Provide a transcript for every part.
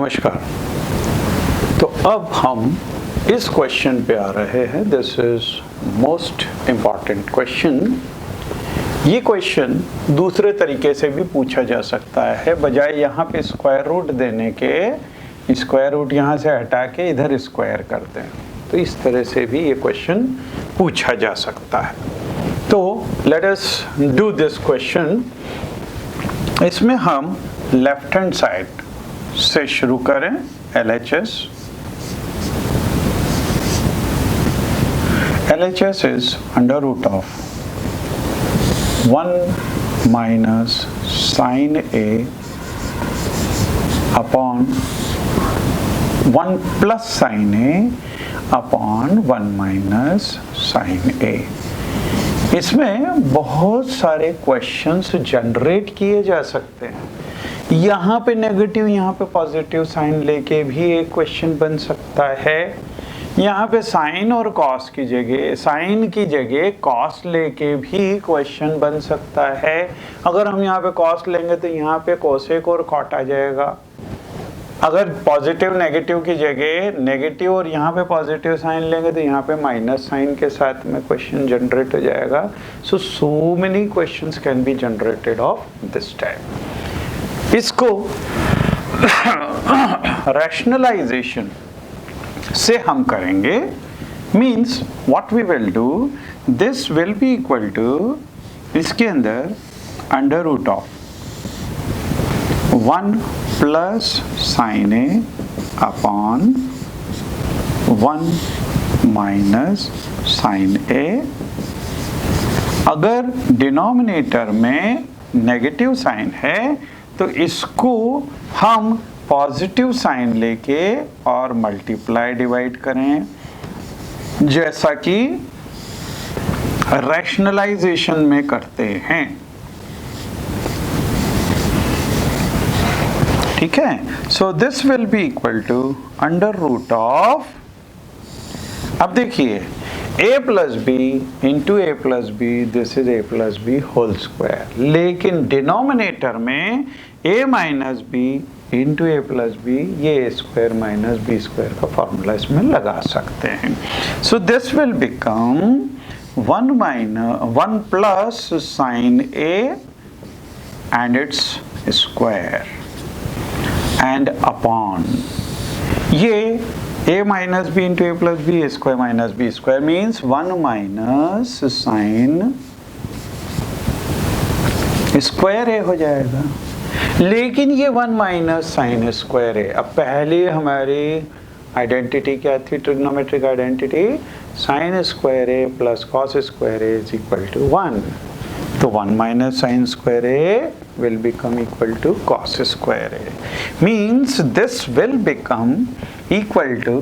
नमस्कार। तो अब हम इस क्वेश्चन पे आ रहे हैं। This is most important question. ये क्वेश्चन दूसरे तरीके से भी पूछा जा सकता है। बजाय यहाँ पे स्क्वायर रूट देने के, स्क्वायर रूट यहाँ से हटा के इधर स्क्वायर करते हैं, तो इस तरह से भी ये क्वेश्चन पूछा जा सकता है। तो let us do this question. इसमें हम लेफ्ट हैंड साइड से शुरू करें। LHS is under root of 1 minus sin A upon 1 plus sin A upon 1 minus sin A। इसमें बहुत सारे क्वेश्चंस जनरेट किए जा सकते हैं। यहाँ पे नेगेटिव, यहाँ पे पॉजिटिव साइन लेके भी एक क्वेश्चन बन सकता है। यहाँ पे साइन और कॉस की जगह, साइन की जगह कॉस लेके भी क्वेश्चन बन सकता है। अगर हम यहाँ पे कॉस लेंगे तो यहाँ पे कोसेक और कॉट आ जाएगा। अगर पॉजिटिव नेगेटिव की जगह नेगेटिव और यहाँ पे पॉजिटिव साइन लेंगे तो यहाँ पे माइनस साइन के साथ में क्वेश्चन जनरेट हो जाएगा। So many questions can be generated of this type. इसको रैशनलाइजेशन से हम करेंगे। Means what we will do, this will be equal to, इसके अंदर under root of 1 plus sine A upon 1 minus sine A. अगर denominator में negative sign है तो इसको हम पॉजिटिव साइन लेके और मल्टीप्लाई डिवाइड करें, जैसा कि रैशनलाइजेशन में करते हैं। ठीक है। So this will be equal to under root of, अब देखिए a plus B into A plus B, this is a plus B whole square. लेकिन डिनोमिनेटर में a minus B into A plus B, ये a square minus B square का formula इसमें लगा सकते हैं। So this will become 1 plus sine a and it's square and upon ये a minus B into A plus B, square minus B square means 1 minus sine square A हो जाएगा। लेकिन ये 1 माइनस साइन स्क्वायर ए, अब पहले हमारी identity क्या थी, trigonometric identity, sine square A plus cos square A is equal to 1। तो 1 minus sine square A will become equal to cos square a, means this will become equal to,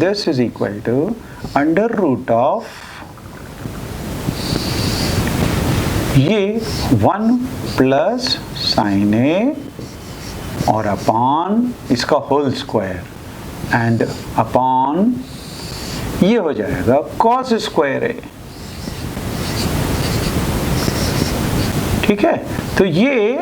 this is equal to under root of ये 1 plus sine ए और upon इसका whole square and upon ये हो जाएगा cos square ए। ठीक है। तो ये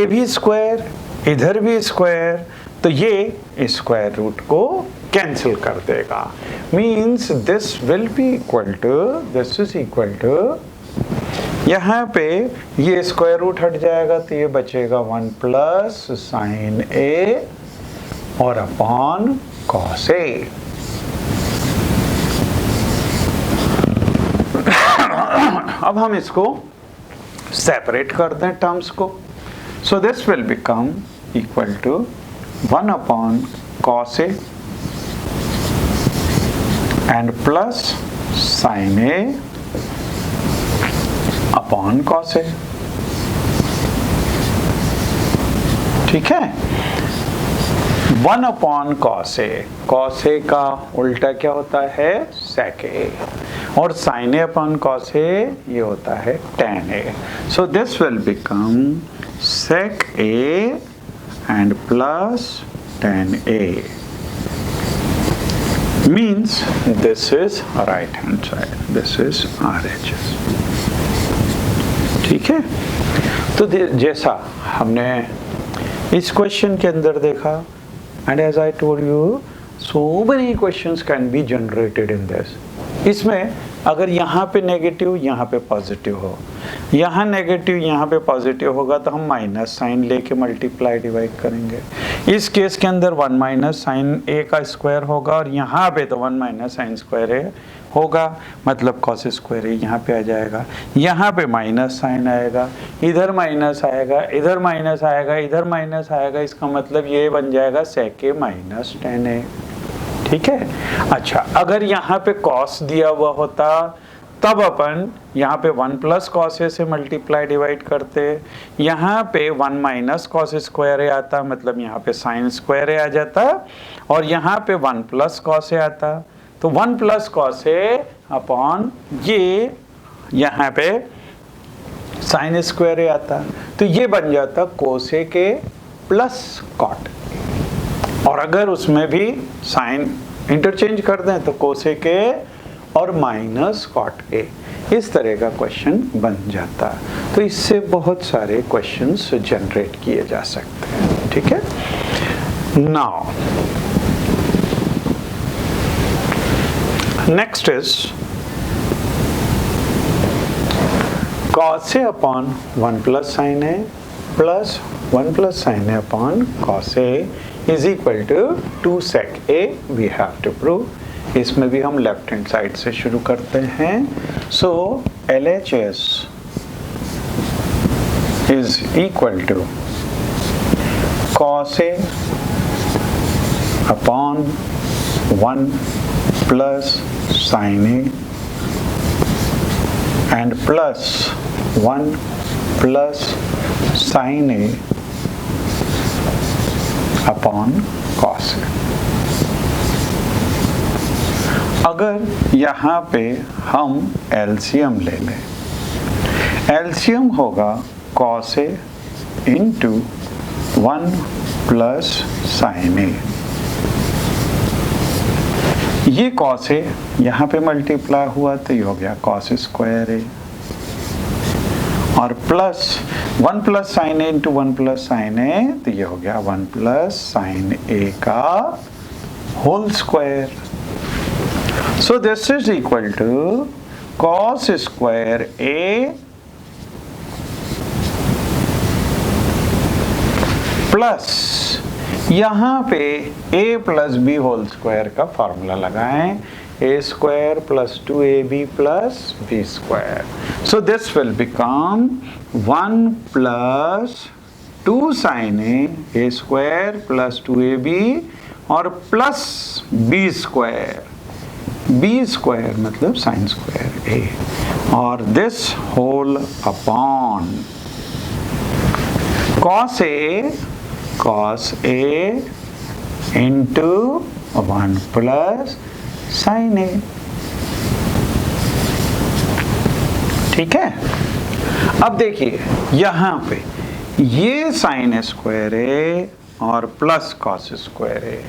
भी स्क्वायर, इधर भी स्क्वायर, तो ये स्क्वायर रूट को कैंसिल कर देगा। Means this will be equal to, this is equal to, यहाँ पे ये स्क्वायर रूट हट जाएगा तो ये बचेगा 1 प्लस साइन ए और अपॉन कॉस ए। अब हम इसको सेपरेट कर दें टर्म्स को। So this will become equal to 1 upon cos A and plus sine A upon cos A. ठीक है। 1 upon cos A, cos A का उल्टा क्या होता है, सेक ए, और sine A upon cos A ये होता है tan A. So this will become sec a and plus tan a, means this is right hand side, this is RHS। ठीक है। तो जैसा हमने इस क्वेश्चन के अंदर देखा, and as I told you so many questions can be generated in this. इसमें अगर यहाँ पे नेगेटिव यहाँ पे पॉजिटिव हो, यहाँ नेगेटिव यहाँ पे पॉजिटिव होगा तो हम माइनस साइन लेके मल्टीप्लाई डिवाइड करेंगे। इस केस के अंदर 1 माइनस साइन ए का स्क्वायर होगा और यहाँ पे तो 1 माइनस साइन स्क्वायर ए होगा, मतलब कॉस स्क्वायर ए यहाँ पे आ जाएगा। यहाँ पे माइनस साइन आएगा, इधर माइनस आएगा, इधर माइनस आएगा, इधर माइनस आएगा, इसका मतलब ये बन जाएगा sec a minus tan a। ठीक है। अच्छा, अगर यहाँ पे कॉस दिया हुआ होता तब अपन यहाँ पे 1 प्लस कॉस ए से मल्टीप्लाई डिवाइड करते, यहाँ पे 1 माइनस कॉस स्क्वायर ए आता, मतलब यहाँ पे साइन स्क्वायर ए आ जाता, और यहाँ पे 1 प्लस कॉस ए आता, तो 1 प्लस कॉस ए अपॉन ये यहाँ पे साइन स्क्वायर ए आता, तो ये बन जाता कोसेक ए प्लस कॉट। और अगर उसमें भी साइन इंटरचेंज कर दें तो कोसेक ए और माइनस कॉट ए, इस तरह का क्वेश्चन बन जाता। तो इससे बहुत सारे क्वेश्चंस जनरेट किए जा सकते हैं। ठीक है। Now next is cos a upon 1 plus sin a plus 1 plus sin a upon cos a is equal to 2 sec a we have to prove। इसमें भी हम लेफ्ट हैंड साइड से शुरू करते हैं। सो LHS is equal to cos a upon 1 plus sin a and plus 1 plus sin a upon cos a। अगर यहाँ पे हम एलसीएम ले लें, एलसीएम होगा cos a into 1 plus sin a। ये cos a यहाँ पे मल्टीप्लाई हुआ तो ये हो गया cos स्क्वायर a, और plus 1 plus sine A into 1 plus sine A, तो ये हो गया 1 प्लस साइन ए का whole square. So this is equal to cos square A plus यहाँ पे a plus B whole square का फॉर्मूला लगाएं, a square plus 2ab plus b square. So this will become 1 plus 2 sin a square plus 2ab और plus b square, b square मतलब sin square a, और this whole upon cos a into 1 plus sin a। ठीक है। अब देखिए यहां पे ये साइन स्क्वायर ए और plus cos square A,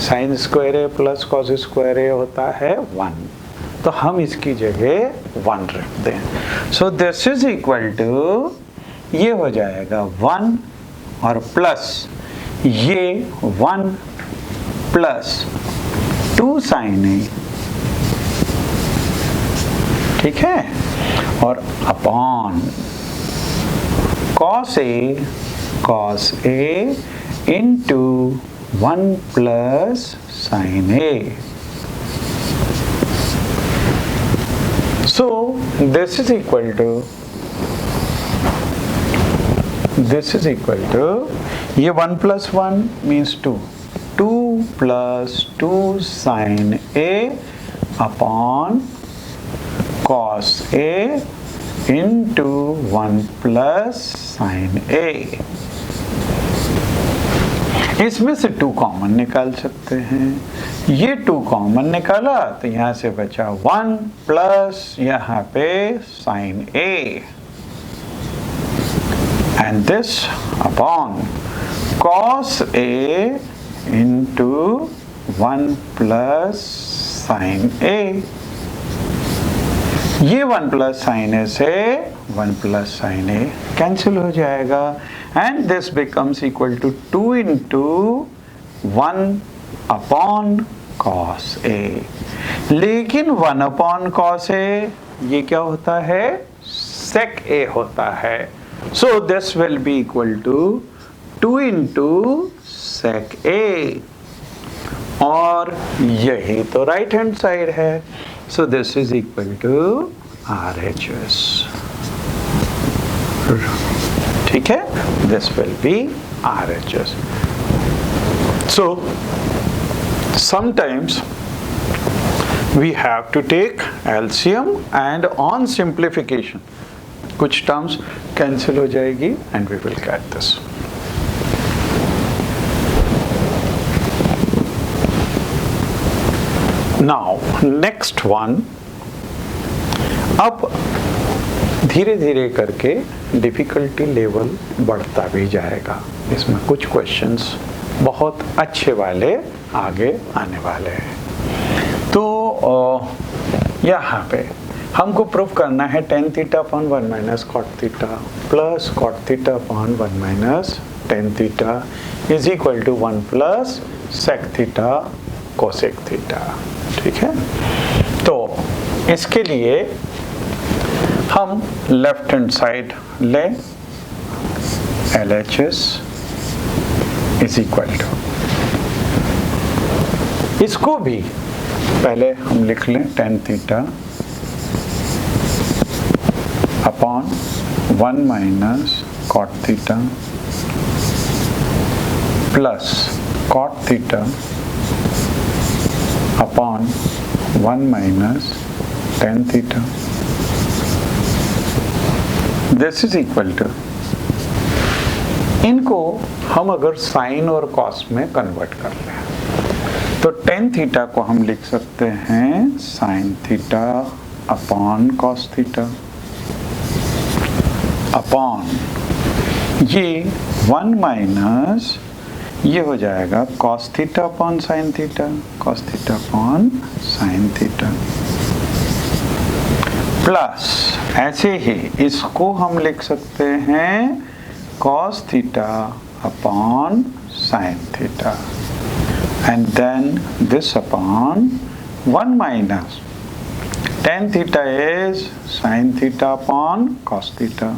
sign square A plus cos square ए होता है 1, तो हम इसकी जगह 1 रख दें। So this is equal to, ये हो जाएगा 1 और प्लस ये 1 प्लस 2 sin a, ठीक है, और upon cos a into 1 plus sin a। So this is equal to ये 1 plus 1 means 2, 2 plus 2 sin a upon cos a into 1 plus sin a। इसमें से 2 कॉमन निकाल सकते हैं, ये 2 कॉमन निकाला तो यहाँ से बचा 1 प्लस यहाँ पे sin a and this upon cos a into 1 plus sin a। ये 1 प्लस साइन ए से 1 प्लस साइन ए कैंसिल हो जाएगा and this becomes equal to 2 into 1 upon cos A. लेकिन 1 upon cos A ये क्या होता है, sec A होता है. So this will be equal to 2 into sec A, और यही तो राइट हैंड साइड है. So this is equal to RHS. ठीक है, this will be RHS. So sometimes we have to take LCM, and on simplification कुछ terms cancel हो जाएगी and we will get this. Now next one, अब धीरे धीरे करके डिफिकल्टी लेवल बढ़ता भी जाएगा. इसमें कुछ क्वेश्चंस बहुत अच्छे वाले आगे आने वाले हैं. तो यहाँ पे हमको प्रूफ करना है tan theta upon 1 minus cot theta plus cot theta upon 1 minus tan theta is equal to 1 plus sec theta cosec theta. ठीक है, तो इसके लिए हम लेफ्ट हैंड साइड लें, LHS इज इक्वल टू, इसको भी पहले हम लिख लें tan theta upon 1 minus cot theta plus cot theta upon 1 minus tan theta. This is equal to, इनको हम अगर साइन और कॉस में कन्वर्ट कर लें तो tan थीटा को हम लिख सकते हैं sine theta upon cos theta upon ये 1 माइनस ये हो जाएगा cos theta upon sine theta, cos theta upon sine theta, plus ऐसे ही इसको हम लिख सकते हैं cos theta upon sine theta, and then this upon 1 minus tan theta is sine theta upon cos theta.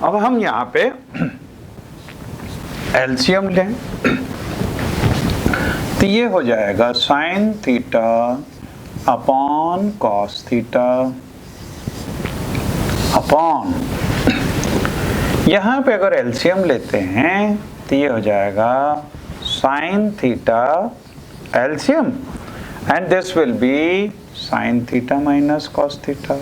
अब हम यहाँ पे एलसीएम लें तो ये हो जाएगा sine theta upon cos theta upon, यहाँ पे अगर एलसीएम लेते हैं तो ये हो जाएगा sine theta LCM, and this will be sine theta minus cos theta.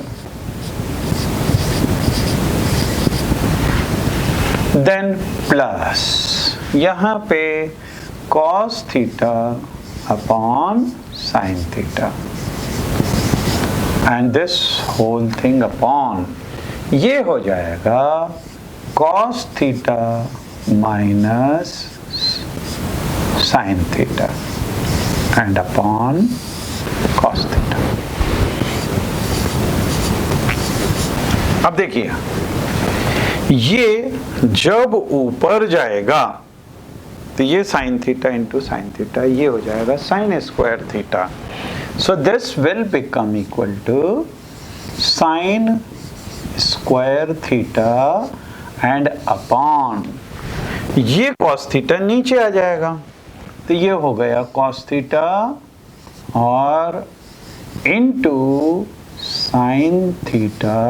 Then plus यहाँ पे cos theta upon sine theta, and this whole thing upon ये हो जाएगा cos theta minus sine theta and upon cos theta. अब देखिए ये जब ऊपर जाएगा तो ये sine theta into sine theta ये हो जाएगा sine square theta. So this will become equal to sine square theta and upon ये कॉस थीटा नीचे आ जाएगा तो ये हो गया कॉस थीटा और into sine theta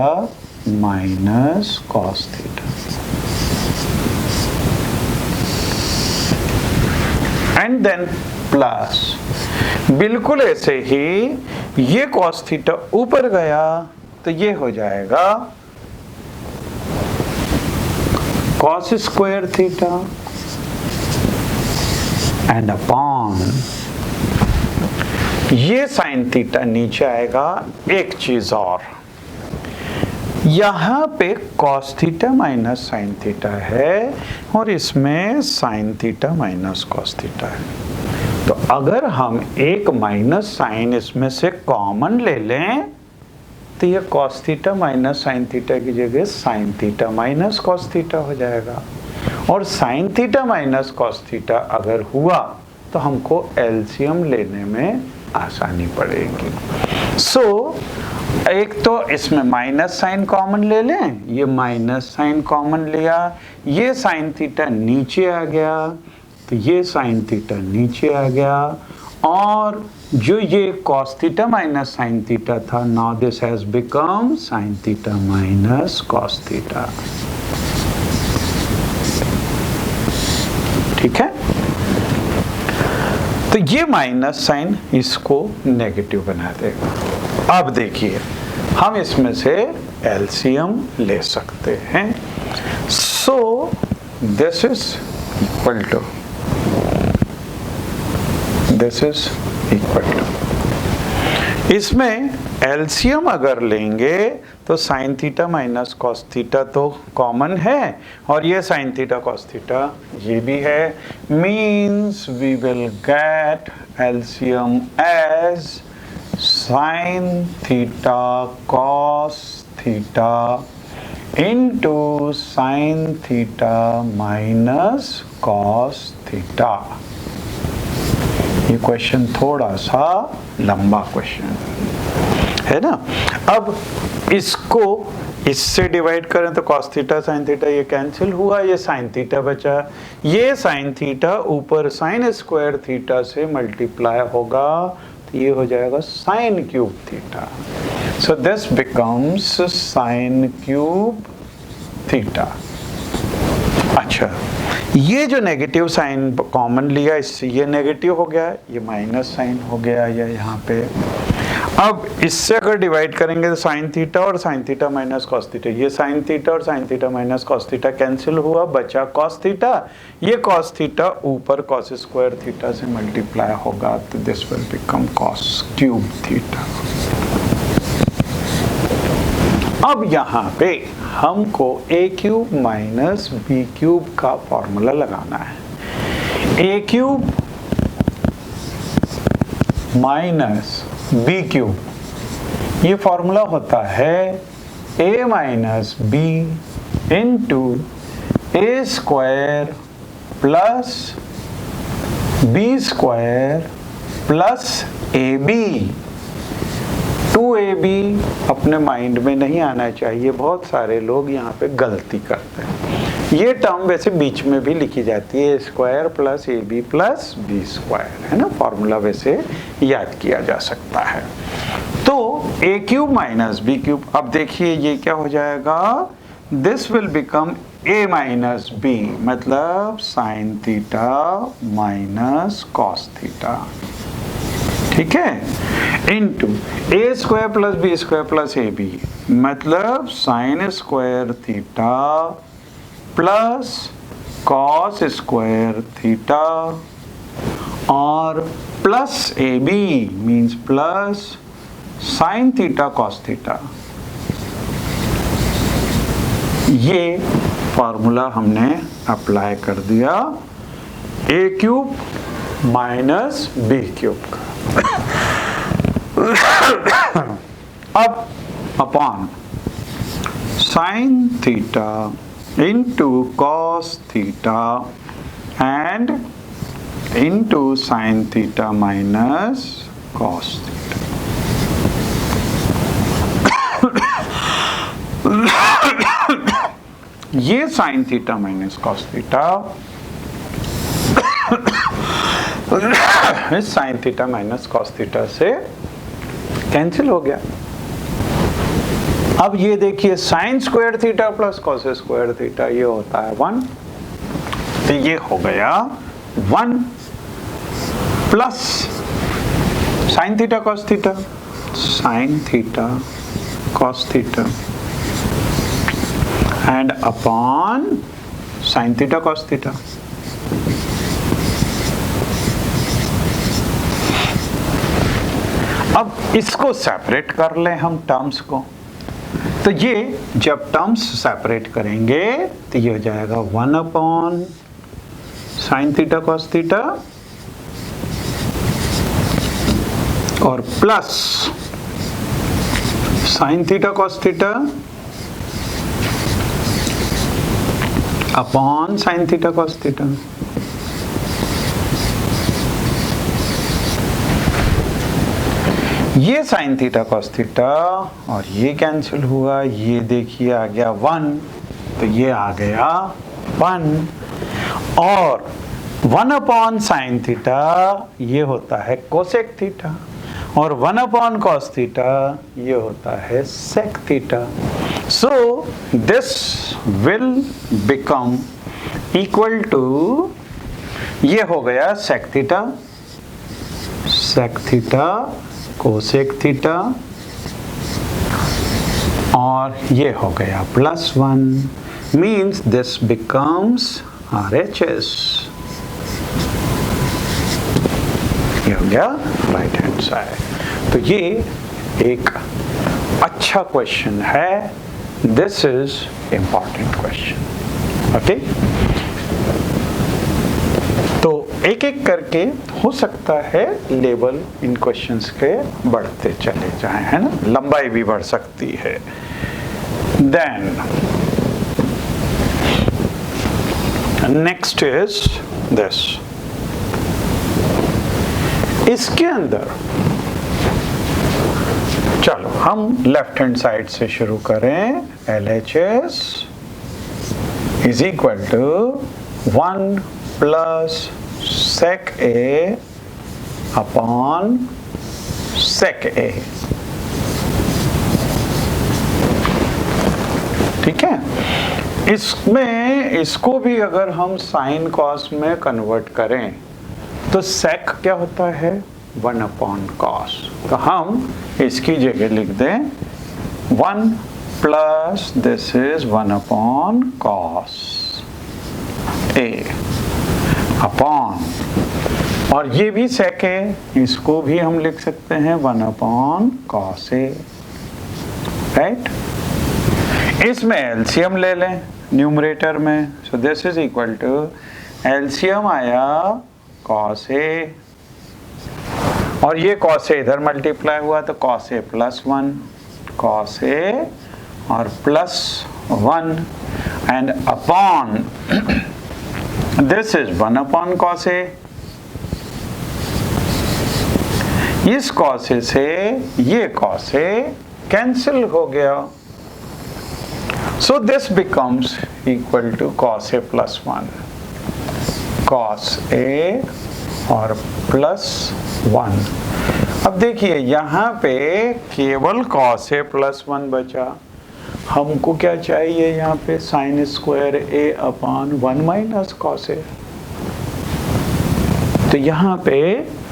minus cos theta, and then plus बिल्कुल ऐसे ही ये कॉस थीटा ऊपर गया तो ये हो जाएगा cos square theta and upon ये साइन थीटा नीचे आएगा. एक चीज और, यहाँ पे cos theta minus sine theta है और इसमें sign theta minus cos theta है. तो अगर हम एक माइनस साइन इसमें से कॉमन ले लें तो ये cos theta minus sine theta की जगह sign theta minus cos theta हो जाएगा। और sign theta minus cos theta अगर हुआ तो हमको एलसीएम लेने में आसानी पड़ेगी। एक तो इसमें माइनस साइन कॉमन ले लें, ये माइनस साइन कॉमन लिया, ये साइन थीटा नीचे आ गया, तो ये साइन थीटा नीचे आ गया, और जो ये cos theta minus sine theta था, now this has become sine theta minus cos theta. ठीक है, तो ये माइनस साइन इसको नेगेटिव बना देगा। अब देखिए हम इसमें से एलसीएम ले सकते हैं। So this is equal to इसमें एलसीएम अगर लेंगे तो sine theta minus cos theta तो कॉमन है, और ये साइन थीटा कॉस थीटा ये भी है, means we will get LCM as sine theta cos theta into sine theta minus cos theta. ये क्वेश्चन थोड़ा सा लंबा क्वेश्चन है ना। अब इसको इससे डिवाइड करें तो cos थीटा sin थीटा ये कैंसिल हुआ, ये sin थीटा बचा, ये sin थीटा ऊपर sin स्क्वायर थीटा से मल्टीप्लाई होगा, तो ये हो जाएगा sin cube theta. So this becomes sin cube theta. अच्छा, ये जो नेगेटिव साइन कॉमन लिया, इससे ये नेगेटिव हो गया, ये माइनस साइन हो गया या यहाँ पे। अब इससे अगर डिवाइड करेंगे तो साइन थीटा और sign theta minus cos theta, ये साइन थीटा और sign theta minus cos theta cancel हुआ, बचा कॉस थीटा, ये कॉस थीटा ऊपर कॉस स्क्वायर थीटा से मल्टीप्लाई होगा, तो this will become cos cube theta. अब यहाँ पे हमको ए क्यूब माइनस बी क्यूब का फॉर्मूला लगाना है। ए क्यूब माइनस बी क्यूब, ये फॉर्मूला होता है ए minus B into A square plus B square plus A B. 2ab अपने माइंड में नहीं आना चाहिए, बहुत सारे लोग यहाँ पे गलती करते हैं। ये टर्म वैसे बीच में भी लिखी जाती है, square plus A B plus B square, है ना, फॉर्मूला वैसे याद किया जा सकता है। तो A cube minus B cube, अब देखिए ये क्या हो जाएगा, this will become A minus B, मतलब sine theta minus cos theta, ठीक है, into A square plus B square plus A B, मतलब sine square theta plus cos square theta, और plus A B means plus sine theta cos theta. ये formula हमने apply कर दिया A cube minus B cube का। अब upon sine theta into cos theta and into sine theta minus cos theta. ये sine theta minus cos theta इस sine theta minus cos theta से cancel हो गया। अब ये देखिए sine square theta plus cos square theta ये होता है 1, तो ये हो गया 1 plus sine theta cos theta, sine theta cos theta and upon sine theta cos theta. अब इसको सेपरेट कर लें हम टर्म्स को, तो ये जब टर्म्स सेपरेट करेंगे तो ये हो जाएगा 1 upon sine theta cos theta और plus sine theta cos theta upon sine theta cos theta. ये साइन थीटा कॉस थीटा और ये कैंसिल हुआ, ये देखिए आ गया 1, तो ये आ गया 1 और 1 अपॉन साइन थीटा ये होता है कोसेक थीटा और 1 अपॉन कॉस थीटा ये होता है sec theta. So this will become equal to, ये हो गया सेक थीटा कोसेक थीटा और ये हो गया +1, मीन्स दिस बिकम्स RHS। ये हो गया राइट हैंड साइड। तो ये एक अच्छा क्वेश्चन है, this is important question. Okay, तो एक एक करके हो सकता है लेवल इन क्वेश्चंस के बढ़ते चले जाएं, है ना, लंबाई भी बढ़ सकती है। देन नेक्स्ट इज दिस, इसके अंदर चलो हम लेफ्ट हैंड साइड से शुरू करें। LHS is equal to 1 plus sec A upon sec A। ठीक है, इसमें इसको भी अगर हम साइन कॉस में कन्वर्ट करें तो sec क्या होता है 1 अपॉन कॉस, तो हम इसकी जगह लिख दें 1 plus this is 1 upon cos A upon, और ये भी सेक है, इसको भी हम लिख सकते हैं 1 अपॉन कॉस ए, राइट। इसमें एलसीएम ले लें न्यूमरेटर में, so this is equal to LCM आया कॉस ए और ये कॉस ए इधर मल्टीप्लाई हुआ तो कॉस ए +1, कॉस ए और +1 and upon this is 1 upon cos A. इस कॉस ए से ये कॉस ए कैंसिल हो गया, so this becomes equal to cos A +1, cos A और +1। अब देखिए यहाँ पे केवल कॉस ए +1 बचा, हमको क्या चाहिए यहाँ पे sign square A upon 1 minus cos A. तो यहाँ पे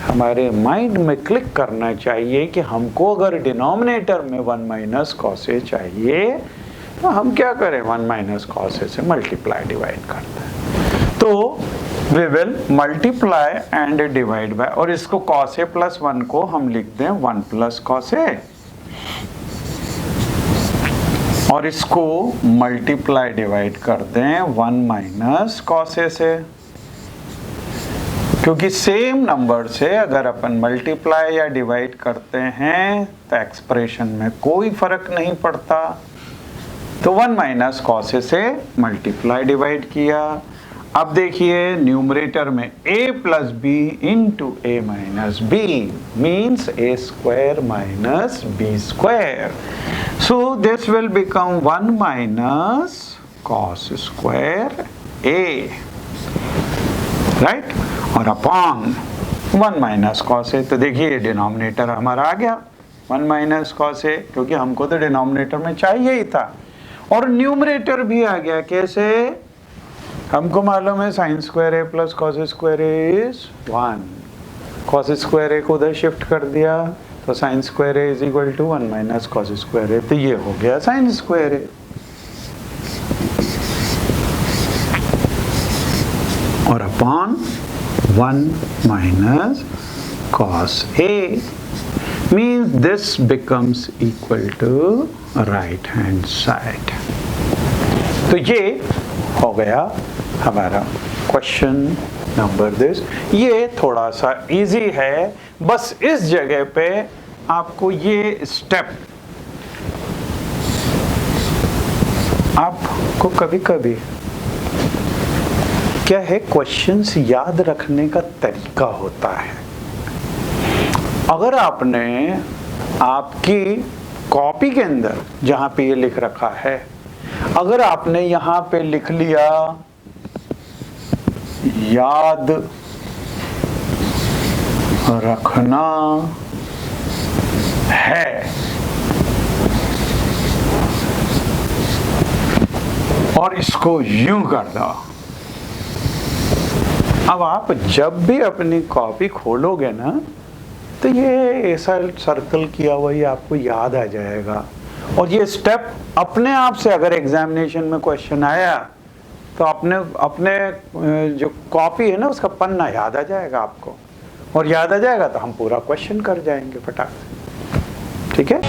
हमारे माइंड में क्लिक करना चाहिए कि हमको अगर डिनोमिनेटर में 1 माइनस कॉस ए चाहिए तो हम क्या करें, 1 माइनस कॉस ए से मल्टीप्लाई डिवाइड करते हैं, तो we will multiply and divide by, और इसको कॉस ए +1 को हम लिख दें 1 प्लस कॉस ए और इसको मल्टीप्लाई डिवाइड कर दें 1 माइनस कॉस ए से, क्योंकि सेम नंबर से अगर अपन मल्टीप्लाई या डिवाइड करते हैं तो एक्सप्रेशन में कोई फर्क नहीं पड़ता। तो 1 माइनस कॉस ए से मल्टीप्लाई डिवाइड किया। अब देखिए न्यूमरेटर में a plus B into A minus B means a square minus b square, so this will become 1 minus cos square a, right, और अपॉन 1 माइनस कॉस ए। तो देखिए denominator हमारा आ गया 1 माइनस कॉस ए, क्योंकि हमको तो डिनोमिनेटर में चाहिए ही था, और न्यूमरेटर भी आ गया। कैसे, हमको मालूम है sine square A plus cos square A is 1, cos square A को उधर शिफ्ट कर दिया तो sine square A is equal to 1 minus cos square A, तो ये हो गया साइन स्क्वायर ए। और upon 1 minus cos A means this becomes equal to right hand side। तो ये हो गया हमारा क्वेश्चन नंबर दिस। ये थोड़ा सा इजी है, बस इस जगह पे आपको ये स्टेप आपको कभी कभी क्या है, क्वेश्चंस याद रखने का तरीका होता है। अगर आपने आपकी कॉपी के अंदर जहां पे ये लिख रखा है, अगर आपने यहां पे लिख लिया याद रखना है और इसको यूं कर दो, अब आप जब भी अपनी कॉपी खोलोगे ना तो ये ऐसा सर्कल किया हुआ ही आपको याद आ जाएगा। और ये स्टेप अपने आप से, अगर एग्जामिनेशन में क्वेश्चन आया तो अपने जो कॉपी है ना उसका पन्ना याद आ जाएगा आपको, और याद आ जाएगा तो हम पूरा क्वेश्चन कर जाएंगे फटाक से। ठीक है।